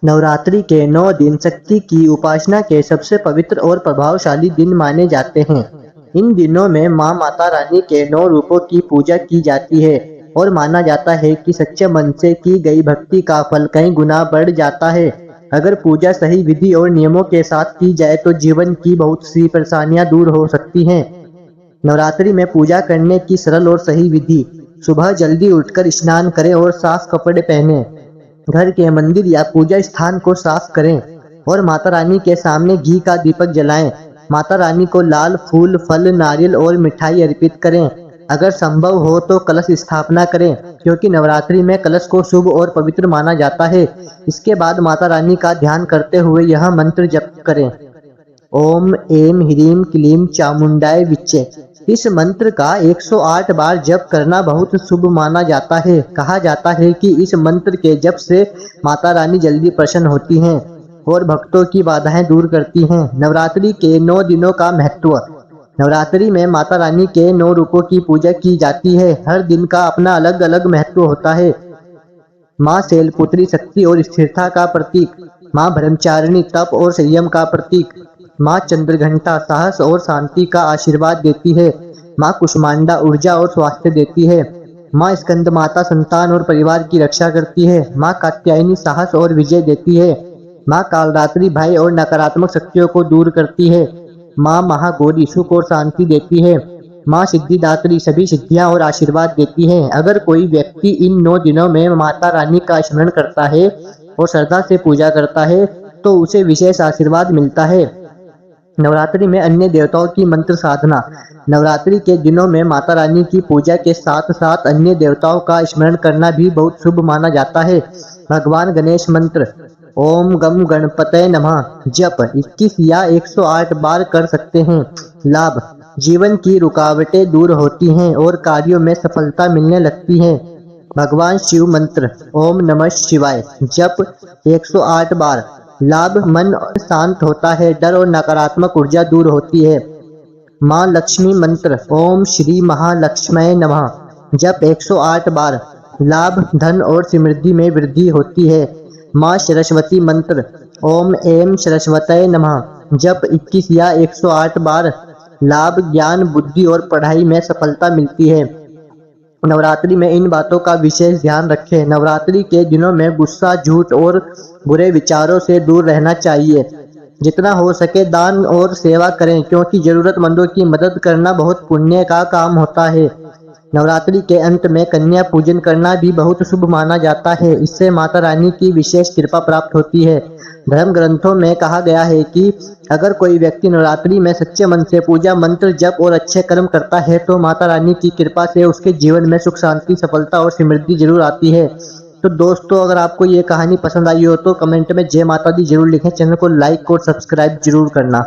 नवरात्रि के 9 दिन शक्ति की उपासना के सबसे पवित्र और प्रभावशाली दिन माने जाते हैं। इन दिनों में माँ माता रानी के 9 रूपों की पूजा की जाती है और माना जाता है कि सच्चे मन से की गई भक्ति का फल कई गुना बढ़ जाता है। अगर पूजा सही विधि और नियमों के साथ की जाए तो जीवन की बहुत सी परेशानियां दूर हो सकती हैं। नवरात्रि में पूजा करने की सरल और सही विधि। सुबह जल्दी उठकर स्नान करें और साफ कपड़े पहनें। घर के मंदिर या पूजा स्थान को साफ करें और माता रानी के सामने घी का दीपक जलाएं। माता रानी को लाल फूल, फल, नारियल और मिठाई अर्पित करें। अगर संभव हो तो कलश स्थापना करें, क्योंकि नवरात्रि में कलश को शुभ और पवित्र माना जाता है। इसके बाद माता रानी का ध्यान करते हुए यह मंत्र जप करें: ओम ऐं ह्रीं क्लीं चामुंडाय विच्चे। इस मंत्र का 108 बार जप करना बहुत शुभ माना जाता है। कहा जाता है कि इस मंत्र के जप से माता रानी जल्दी प्रसन्न होती हैं और भक्तों की बाधाएं दूर करती हैं। नवरात्रि के 9 दिनों का महत्व। नवरात्रि में माता रानी के 9 रूपों की पूजा की जाती है। हर दिन का अपना अलग अलग महत्व होता है। माँ शैलपुत्री शक्ति और स्थिरता का प्रतीक। माँ ब्रह्मचारिणी तप और संयम का प्रतीक। माँ चंद्रघंटा साहस और शांति का आशीर्वाद देती है। माँ कुष्मांडा ऊर्जा और स्वास्थ्य देती है। माँ स्कंद माता संतान और परिवार की रक्षा करती है। माँ कात्यायनी साहस और विजय देती है। माँ कालरात्रि भय और नकारात्मक शक्तियों को दूर करती है। माँ महागौरी सुख और शांति देती है। माँ सिद्धिदात्री सभी सिद्धियां और आशीर्वाद देती है। अगर कोई व्यक्ति इन 9 दिनों में माता रानी का स्मरण करता है और श्रद्धा से पूजा करता है तो उसे विशेष आशीर्वाद मिलता है। नवरात्रि में अन्य देवताओं की मंत्र साधना। नवरात्रि के दिनों में माता रानी की पूजा के साथ साथ अन्य देवताओं का स्मरण करना भी बहुत शुभ माना जाता है। भगवान गणेश मंत्र। ओम गम गणपतये नमः जप 21 या 108 बार कर सकते हैं। लाभ: जीवन की रुकावटें दूर होती हैं और कार्यों में सफलता मिलने लगती है। भगवान शिव मंत्र। ओम नमः शिवाय जप 108 बार। लाभ: मन शांत होता है, डर और नकारात्मक ऊर्जा दूर होती है। माँ लक्ष्मी मंत्र। ओम श्री महालक्ष्मये नमः जप 108 बार। लाभ: धन और समृद्धि में वृद्धि होती है। माँ सरस्वती मंत्र। ओम ऐं सरस्वतये नमः जप 21 या 108 बार। लाभ: ज्ञान, बुद्धि और पढ़ाई में सफलता मिलती है। नवरात्रि में इन बातों का विशेष ध्यान रखें। नवरात्रि के दिनों में गुस्सा, झूठ और बुरे विचारों से दूर रहना चाहिए। जितना हो सके दान और सेवा करें, क्योंकि जरूरतमंदों की मदद करना बहुत पुण्य का काम होता है। नवरात्रि के अंत में कन्या पूजन करना भी बहुत शुभ माना जाता है। इससे माता रानी की विशेष कृपा प्राप्त होती है। धर्म ग्रंथों में कहा गया है कि अगर कोई व्यक्ति नवरात्रि में सच्चे मन से पूजा, मंत्र, जप और अच्छे कर्म करता है तो माता रानी की कृपा से उसके जीवन में सुख, शांति, सफलता और समृद्धि जरूर आती है। तो दोस्तों, अगर आपको ये कहानी पसंद आई हो तो कमेंट में जय माता दी जरूर लिखें। चैनल को लाइक और सब्सक्राइब जरूर करना।